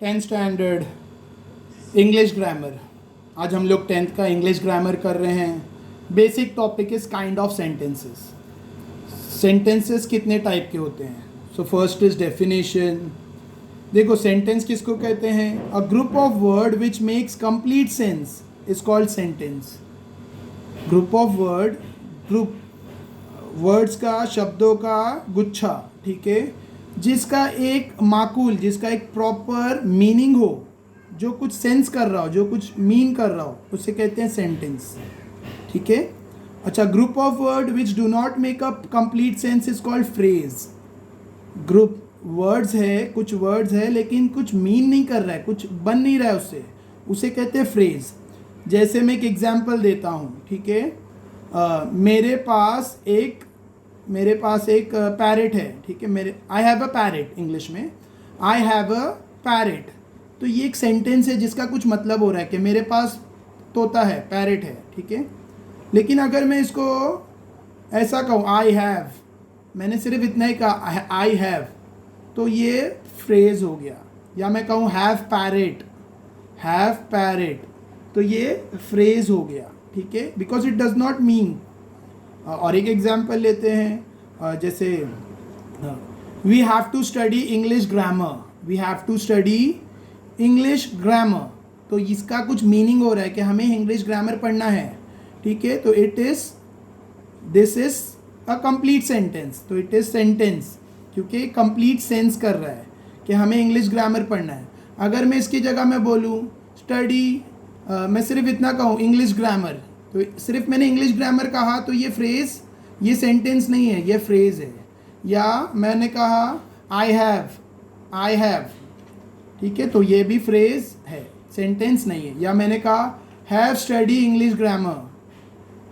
10th standard English grammar. आज हम लोग 10th का इंग्लिश ग्रामर कर रहे हैं। Basic topic is kind of sentences. Sentences कितने टाइप के होते हैं? So first is definition. देखो सेंटेंस किसको कहते हैं? A group of word which makes complete sense is called sentence. Group of group words का, शब्दों का गुच्छा, ठीक है, जिसका एक माकूल, जिसका एक प्रॉपर मीनिंग हो, जो कुछ सेंस कर रहा हो, जो कुछ मीन कर रहा हो, उसे कहते हैं सेंटेंस। ठीक है। अच्छा, group of word which do not make a complete sense is called phrase. Group words है, कुछ वर्ड्स है लेकिन कुछ मीन नहीं कर रहा है, कुछ बन नहीं रहा है उससे, उसे कहते हैं फ्रेज। जैसे मैं एक एग्जांपल देता हूँ, ठीक है। मेरे पास एक पैरेट है, ठीक है। I have a parrot, English में आई हैव अ पैरेट। तो ये एक सेंटेंस है जिसका कुछ मतलब हो रहा है कि मेरे पास तोता है, पैरेट है, ठीक है। लेकिन अगर मैं इसको ऐसा कहूँ, आई हैव, मैंने सिर्फ इतना ही कहा आई हैव, तो ये फ्रेज हो गया। या मैं कहूँ हैव पैरेट, तो ये फ्रेज हो गया, ठीक है, because it does not mean. और एक एग्जाम्पल लेते हैं, जैसे we have to study English grammar, तो इसका कुछ मीनिंग हो रहा है कि हमें इंग्लिश ग्रामर पढ़ना है, ठीक है। तो this is a complete sentence, तो इट इज सेंटेंस, क्योंकि कंप्लीट सेंस कर रहा है कि हमें इंग्लिश ग्रामर पढ़ना है। अगर मैं इसकी जगह मैं बोलूँ स्टडी, मैं सिर्फ इतना कहूँ इंग्लिश ग्रामर, तो सिर्फ मैंने इंग्लिश ग्रामर कहा, तो ये फ्रेज, ये सेंटेंस नहीं है, ये फ्रेज है। या मैंने कहा आई हैव, ठीक है, तो ये भी फ्रेज है, सेंटेंस नहीं है। या मैंने कहा have study English grammar,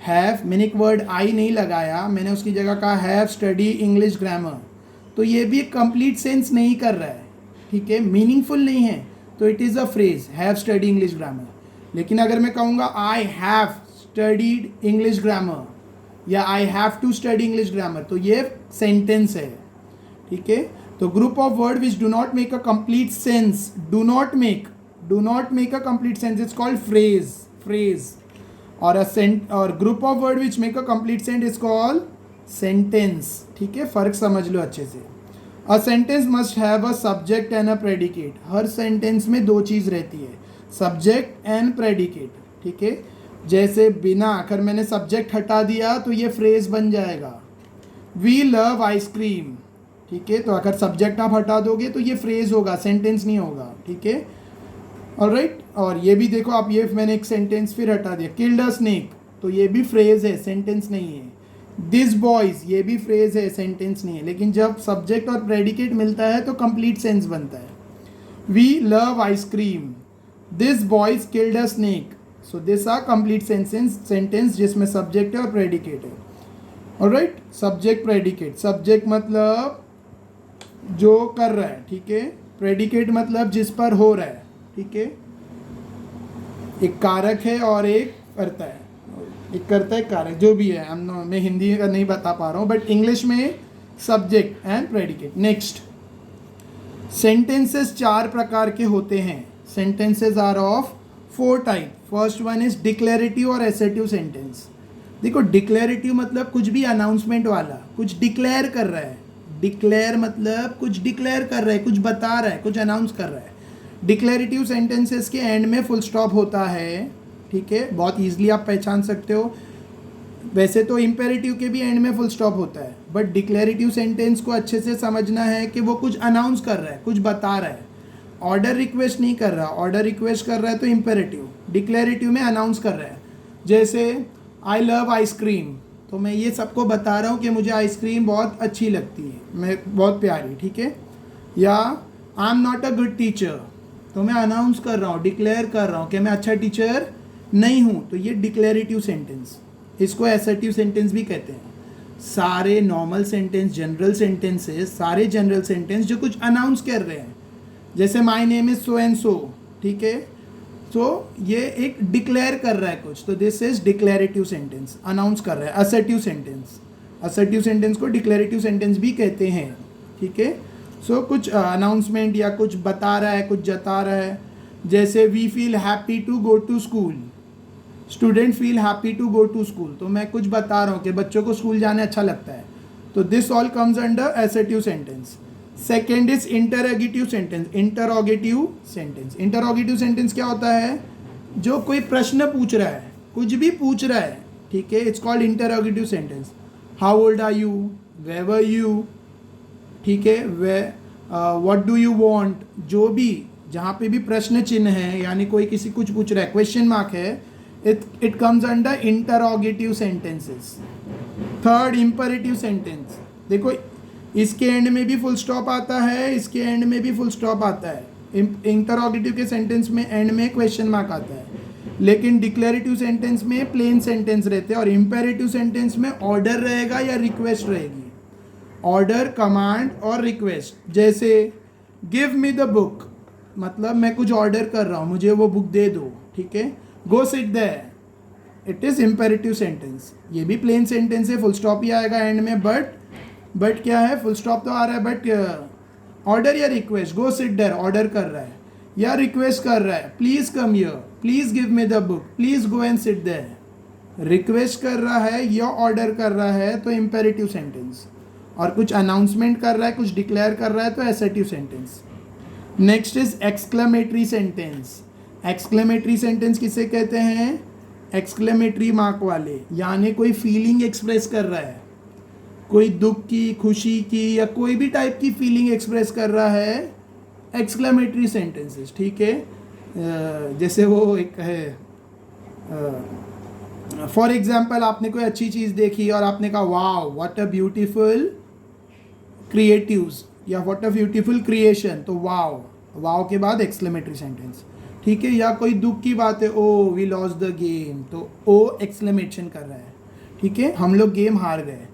have, मैंने एक वर्ड आई नहीं लगाया, मैंने उसकी जगह कहा हैव स्टडी इंग्लिश ग्रामर, तो ये भी एक कंप्लीट सेंस नहीं कर रहा है, ठीक है, मीनिंगफुल नहीं है, तो it is a phrase, have study English grammar. लेकिन अगर मैं कहूँगा I have studied English grammar या I have to study English grammar, तो ये सेंटेंस है, ठीक है। तो group of word which do not make a complete sense, do not make a complete sense is called phrase. और group of word which make a complete sense is called sentence, ठीक है। फर्क समझ लो अच्छे से। A sentence must have a subject and a predicate. Her sentence में दो चीज़ रहती है, सब्जेक्ट एंड प्रेडिकेट, ठीक है। जैसे बिना, अगर मैंने सब्जेक्ट हटा दिया तो ये फ्रेज बन जाएगा, वी लव आइसक्रीम, ठीक है। तो अगर सब्जेक्ट आप हटा दोगे तो ये फ्रेज होगा, सेंटेंस नहीं होगा, ठीक है। ऑलराइट। और ये भी देखो आप, ये मैंने एक सेंटेंस फिर हटा दिया, किल्ड अ स्नेक, तो ये भी फ्रेज है, सेंटेंस नहीं है। दिस बॉयज, ये भी फ्रेज है, सेंटेंस नहीं है। लेकिन जब सब्जेक्ट और प्रेडिकेट मिलता है तो कंप्लीट सेंस बनता है। We love ice cream, this boys killed a snake, so this are complete sentence जिसमें सब्जेक्ट है और प्रेडिकेट है। ऑलराइट। सब्जेक्ट प्रेडिकेट, सब्जेक्ट मतलब जो कर रहा है, ठीक है। प्रेडिकेट मतलब जिस पर हो रहा है, ठीक है। एक कारक है और एक करता है, एक करता है कारक, जो भी है। मैं हिंदी का नहीं बता पा रहा हूँ, बट इंग्लिश में subject and predicate. Next, sentences 4 प्रकार के होते हैं। Sentences are of 4 type. First one is declarative और एसर्टिव सेंटेंस। देखो डिक्लेरेटिव मतलब कुछ भी अनाउंसमेंट वाला, कुछ डिक्लेयर कर रहा है। डिक्लेयर मतलब कुछ डिक्लेयर कर रहा है, कुछ बता रहा है, कुछ अनाउंस कर रहा है। डिक्लेरेटिव सेंटेंसेस के एंड में फुल स्टॉप होता है, ठीक है, बहुत ईजिली आप पहचान सकते हो। वैसे तो इम्पेरेटिव के भी एंड में फुल स्टॉप होता है, बट डिक्लेरेटिव सेंटेंस को अच्छे से समझना है कि वो कुछ अनाउंस कर रहा है, कुछ बता रहा है। ऑर्डर रिक्वेस्ट नहीं कर रहा, ऑर्डर रिक्वेस्ट कर रहा है तो इम्पेरेटिव, डिक्लेरेटिव में अनाउंस कर रहा है। जैसे आई लव आइसक्रीम, तो मैं ये सबको बता रहा हूँ कि मुझे आइसक्रीम बहुत अच्छी लगती है, मैं बहुत प्यारी, ठीक है। या I am not a good teacher, तो मैं अनाउंस कर रहा हूँ, डिक्लेयर कर रहा हूँ कि मैं अच्छा टीचर नहीं हूँ, तो ये डिक्लेरेटिव सेंटेंस। इसको एसर्टिव सेंटेंस भी कहते हैं। सारे नॉर्मल सेंटेंस, जनरल सेंटेंसेस, सारे जनरल सेंटेंस जो कुछ अनाउंस कर रहे हैं, जैसे my name is so and so, ठीक है, तो ये एक डिक्लेयर कर रहा है कुछ, तो this is declarative sentence, announce कर रहा है। असर्टिव सेंटेंस को डिक्लेरेटिव सेंटेंस भी कहते हैं, ठीक है। सो कुछ अनाउंसमेंट या कुछ बता रहा है, कुछ जता रहा है, जैसे we feel happy to go to school, student feel happy to go to school, तो मैं कुछ बता रहा हूँ कि बच्चों को स्कूल जाने अच्छा लगता है, तो this all comes under assertive sentence. Second is interrogative sentence. Interrogative sentence, interrogative sentence क्या होता है? जो कोई प्रश्न पूछ रहा है, कुछ भी पूछ रहा है, ठीक है, it's called interrogative sentence. How old are you, where were you, ठीक है, वे व्हाट डू यू वांट, जो भी जहाँ पे भी प्रश्न चिन्ह है, यानी कोई किसी कुछ पूछ रहा है, क्वेश्चन मार्क है, it comes under interrogative sentences. Third, imperative sentence. देखो इसके एंड में भी फुल स्टॉप आता है, इसके एंड में भी फुल स्टॉप आता है. इंटरोगेटिव के सेंटेंस में एंड में क्वेश्चन मार्क आता है, लेकिन डिक्लेरेटिव सेंटेंस में प्लेन सेंटेंस रहते हैं, और इंपेरेटिव सेंटेंस में ऑर्डर रहेगा या रिक्वेस्ट रहेगी. ऑर्डर, कमांड और रिक्वेस्ट. जैसे गिव मी द बुक, मतलब मैं कुछ ऑर्डर कर रहा हूँ, मुझे वो बुक दे दो, ठीक है. Go sit there, it is imperative sentence. ये भी प्लेन सेंटेंस है, फुल स्टॉप ही आएगा एंड में, बट क्या है, फुल स्टॉप तो आ रहा है, बट ऑर्डर या request. Go sit there order कर रहा है, या रिक्वेस्ट कर रहा है, please come here, please give me the book, please go and sit there. Request कर रहा है या ऑर्डर कर रहा है तो इंपेरेटिव सेंटेंस, और कुछ अनाउंसमेंट कर रहा है, कुछ डिक्लेयर कर रहा है तो assertive sentence. Next is exclamatory sentence. Exclamatory sentence किसे कहते हैं? एक्सक्लेमेटरी मार्क वाले, यानी कोई फीलिंग एक्सप्रेस कर रहा है, कोई दुख की, खुशी की, या कोई भी टाइप की फीलिंग एक्सप्रेस कर रहा है, एक्सक्लेमेटरी सेंटेंसेस, ठीक है. जैसे वो एक है, फॉर एग्जाम्पल आपने कोई अच्छी चीज़ देखी और आपने कहा wow what a beautiful creatives, या व्हाट अ ब्यूटीफुल क्रिएशन, तो वाओ, वाओ के बाद एक्सक्लेमेटरी सेंटेंस, ठीक है. या कोई दुख की बात है, oh we lost the game, तो ओ एक्सक्लेमेशन कर रहा है, ठीक है, हम लोग गेम हार गए.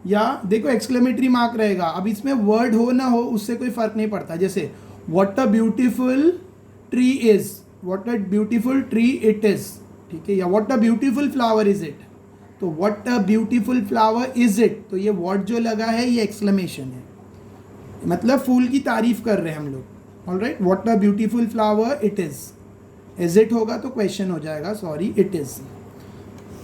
या देखो एक्सक्लेमेटरी मार्क रहेगा, अब इसमें वर्ड हो ना हो उससे कोई फ़र्क नहीं पड़ता. जैसे what a beautiful tree is, what a beautiful tree it is, ठीक है. या what a beautiful flower is it, तो what a beautiful flower is it, तो ये वर्ड जो लगा है ये एक्सक्लेमेशन है, मतलब फूल की तारीफ कर रहे हैं हम लोग. Alright, what a beautiful flower it is it होगा तो क्वेश्चन हो जाएगा, sorry it is.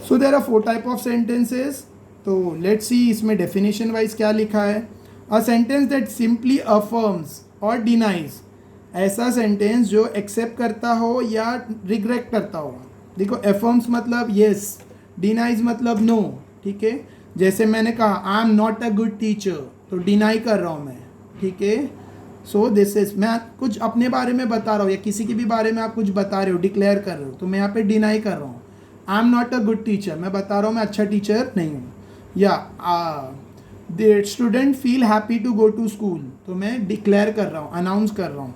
So there are 4 type of sentences. तो लेट्स सी इसमें डेफिनेशन वाइज क्या लिखा है. A sentence that simply affirms और डिनाइज, ऐसा सेंटेंस जो एक्सेप्ट करता हो या रिग्रेट करता हो. देखो अफर्म्स मतलब येस, डिनाइज मतलब नो, ठीक है. जैसे मैंने कहा I am not a good teacher, तो डिनाई कर रहा हूँ मैं, ठीक है. सो दिस इज, मैं कुछ अपने बारे में बता रहा हूँ या किसी के भी बारे में आप कुछ बता रहे हो, डिक्लेयर कर रहे हो, तो मैं यहाँ पे डिनाई कर रहा हूँ. I am not a good teacher, मैं बता रहा हूँ मैं अच्छा टीचर नहीं हूँ. या the student feel happy to go to school, तो मैं डिक्लेयर कर रहा हूँ, अनाउंस कर रहा हूँ,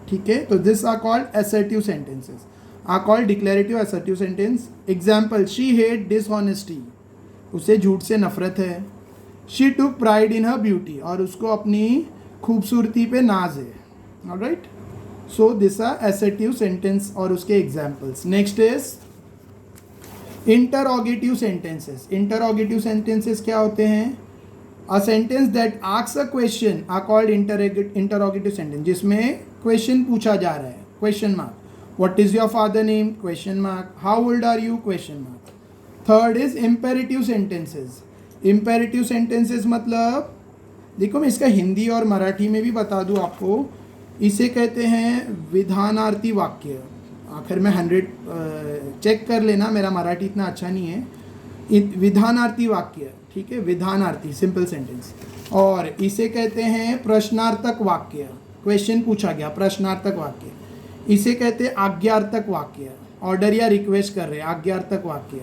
ठीक है. तो this are called assertive sentences, are called declarative assertive sentence. Example, she hate dishonesty, उसे झूठ से नफरत है. She took pride in her beauty, और उसको अपनी खूबसूरती पे नाज है. Alright, so this are assertive sentence और उसके examples. Next is interrogative sentences. Interrogative sentences क्या होते हैं? A sentence that asks a question are called interrogative sentence, जिसमें क्वेश्चन पूछा जा रहा है, question mark. What is your father name, question mark. How old are you, question mark. Third is imperative sentences. Imperative sentences मतलब, देखो मैं इसका हिंदी और मराठी में भी बता दूं आपको, इसे कहते हैं विधानार्थी वाक्य. आखिर में 100 चेक कर लेना, मेरा मराठी इतना अच्छा नहीं है. विधानार्थी वाक्य, ठीक है, विधानार्थी सिंपल सेंटेंस. और इसे कहते हैं प्रश्नार्थक वाक्य, क्वेश्चन पूछा गया, प्रश्नार्थक वाक्य. इसे कहते हैं आज्ञार्थक वाक्य, ऑर्डर या रिक्वेस्ट कर रहे हैं, आज्ञार्थक वाक्य.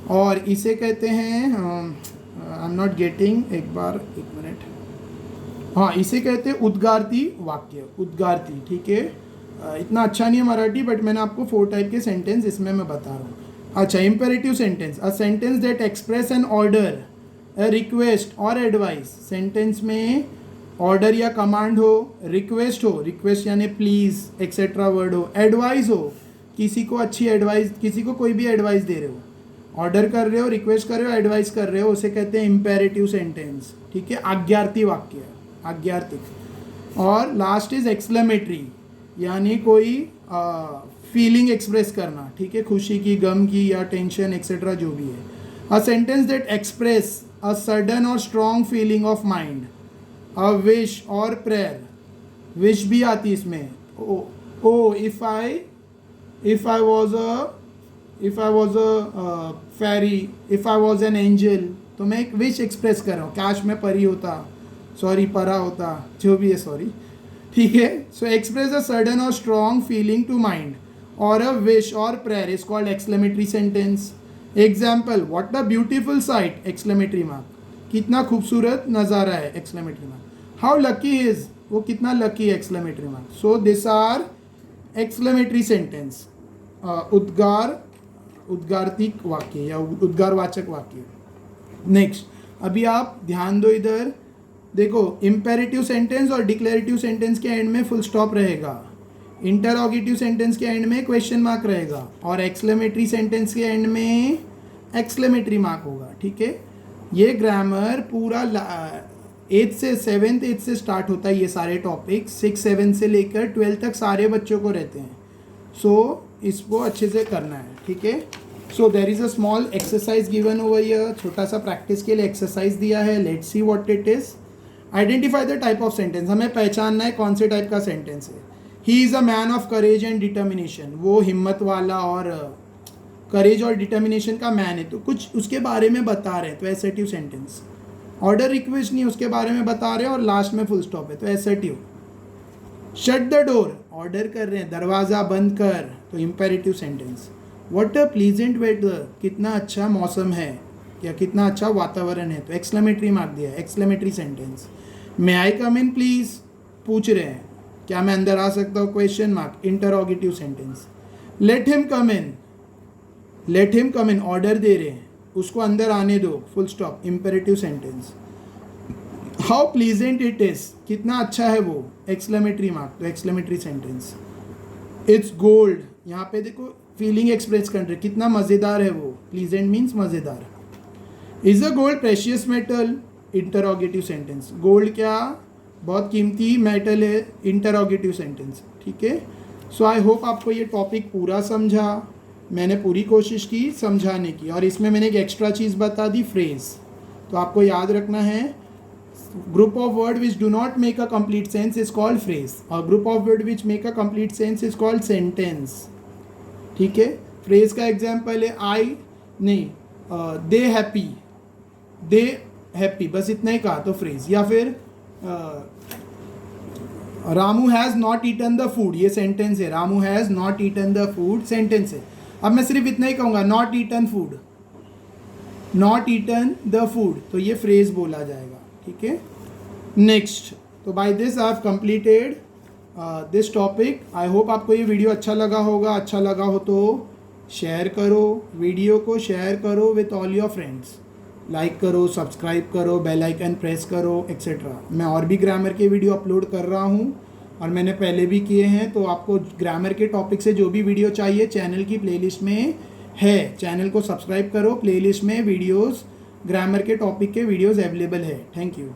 और इसे कहते हैं आई एम नॉट गेटिंग, एक मिनट, हाँ, इसे कहते हैं उद्गार्थी वाक्य, उद्गार्थी, ठीक है. इतना अच्छा नहीं है मराठी, बट मैंने आपको 4 टाइप के सेंटेंस इसमें मैं बता रहा हूँ. अच्छा, imperative sentence, a sentence that express an order, a request और एडवाइस. सेंटेंस में ऑर्डर या कमांड हो, रिक्वेस्ट यानी प्लीज़ एक्सेट्रा वर्ड हो, एडवाइस हो, किसी को अच्छी एडवाइस, किसी को कोई भी एडवाइस दे रहे हो, ऑर्डर कर रहे हो, रिक्वेस्ट कर रहे हो, एडवाइस कर रहे हो, उसे कहते हैं इंपेरेटिव सेंटेंस, ठीक है. आज्ञार्थी वाक्य, आज्ञार्थिक. और लास्ट इज एक्सक्लेमेटरी, यानी कोई फीलिंग एक्सप्रेस करना, ठीक है, खुशी की, गम की या टेंशन एक्सेट्रा जो भी है. A sentence that express a sudden और strong feeling of mind, a wish और प्रेयर. विश भी आती इसमें. Oh if I was a fairy, if I was an angel, तो मैं एक विश एक्सप्रेस कर रहा हूँ, काश मैं परी होता, सॉरी परा होता, जो भी है, सॉरी, ठीक है. सो एक्सप्रेस अ सडन और स्ट्रॉन्ग फीलिंग टू माइंड और अ विश और prayer is called exclamatory sentence. Example, what a beautiful sight, exclamatory mark, कितना खूबसूरत नज़ारा है, exclamatory mark. How lucky is, वो कितना लकी है, exclamatory mark. So this are exclamatory sentence, उद्गारतिक वाक्य या उद्गारवाचक वाक्य. नेक्स्ट, अभी आप ध्यान दो इधर, देखो, इम्पेरेटिव सेंटेंस और डिक्लेरेटिव सेंटेंस के एंड में फुल स्टॉप रहेगा, इंटरोगेटिव सेंटेंस के एंड में क्वेश्चन मार्क रहेगा, और एक्सक्लेमेटरी सेंटेंस के एंड में एक्सक्लेमेटरी मार्क होगा, ठीक है. ये ग्रामर पूरा 7th से स्टार्ट होता है, ये सारे टॉपिक 6, 7 से लेकर 12 तक सारे बच्चों को रहते हैं. सो इसको अच्छे से करना है, ठीक है. So there is a small exercise given over here, छोटा सा प्रैक्टिस के लिए एक्सरसाइज दिया है. Let's see what it is. Identify the type of sentence, हमें पहचानना है कौन से टाइप का सेंटेंस है. He is a man of courage and determination, वो हिम्मत वाला और करेज और डिटर्मिनेशन का मैन है, तो कुछ उसके बारे में बता रहे हैं, तो एसर्टिव सेंटेंस. ऑर्डर रिक्वेस्ट नहीं, उसके बारे में बता रहे हैं और लास्ट में फुल स्टॉप है, तो assertive. Shut the door, order कर रहे हैं, दरवाज़ा बंद कर, तो imperative sentence. What a pleasant weather, कितना अच्छा मौसम है या कितना अच्छा वातावरण है, तो एक्सक्लेमेटरी मार्क दिया है, exclamatory sentence. May I come in please, पूछ रहे हैं क्या मैं अंदर आ सकता हूँ, question mark, interrogative sentence. Let him come in, let him come in, order दे रहे हैं, उसको अंदर आने दो, full stop, imperative sentence. How pleasant it is, कितना अच्छा है वो, एक्सक्लेमेटरी मार्क, तो एक्सक्लेमेटरी सेंटेंस. इट्स गोल्ड, यहाँ पे देखो फीलिंग एक्सप्रेस कर रहे, कितना मज़ेदार है वो, प्लीजेंट मीन्स मज़ेदार. Is a gold precious metal, interrogative sentence. Gold क्या बहुत कीमती मेटल है, इंटरोगेटिव सेंटेंस, ठीक है. सो आई होप आपको ये टॉपिक पूरा समझा, मैंने पूरी कोशिश की समझाने की, और इसमें मैंने एक एक्स्ट्रा चीज़ बता दी, फ्रेज. तो आपको याद रखना है, group of word which do not make a complete sense is called phrase, और group of word which make a complete sense is called sentence, ठीक है. फ्रेज का एग्जाम्पल है आई नहीं, दे हैप्पी, दे हैप्पी, बस इतना ही कहा तो फ्रेज. या फिर Ramu has not eaten the food, ये सेंटेंस है, Ramu has not eaten the food sentence है. अब मैं सिर्फ इतना ही कहूँगा, not eaten food, not eaten the food, तो ये फ्रेज बोला जाएगा, ठीक है. नेक्स्ट, तो by this I have completed this topic. I hope आपको ये वीडियो अच्छा लगा होगा. अच्छा लगा हो तो शेयर करो, वीडियो को शेयर करो with all your friends, like करो, सब्सक्राइब करो, बेल आइकन प्रेस करो, एक्सेट्रा. मैं और भी ग्रामर के वीडियो अपलोड कर रहा हूँ, और मैंने पहले भी किए हैं, तो आपको ग्रामर के टॉपिक से जो भी वीडियो चाहिए चैनल की प्लेलिस्ट में है, चैनल को सब्सक्राइब करो, प्लेलिस्ट में वीडियोस, ग्रामर के टॉपिक के वीडियोस अवेलेबल है. Thank you.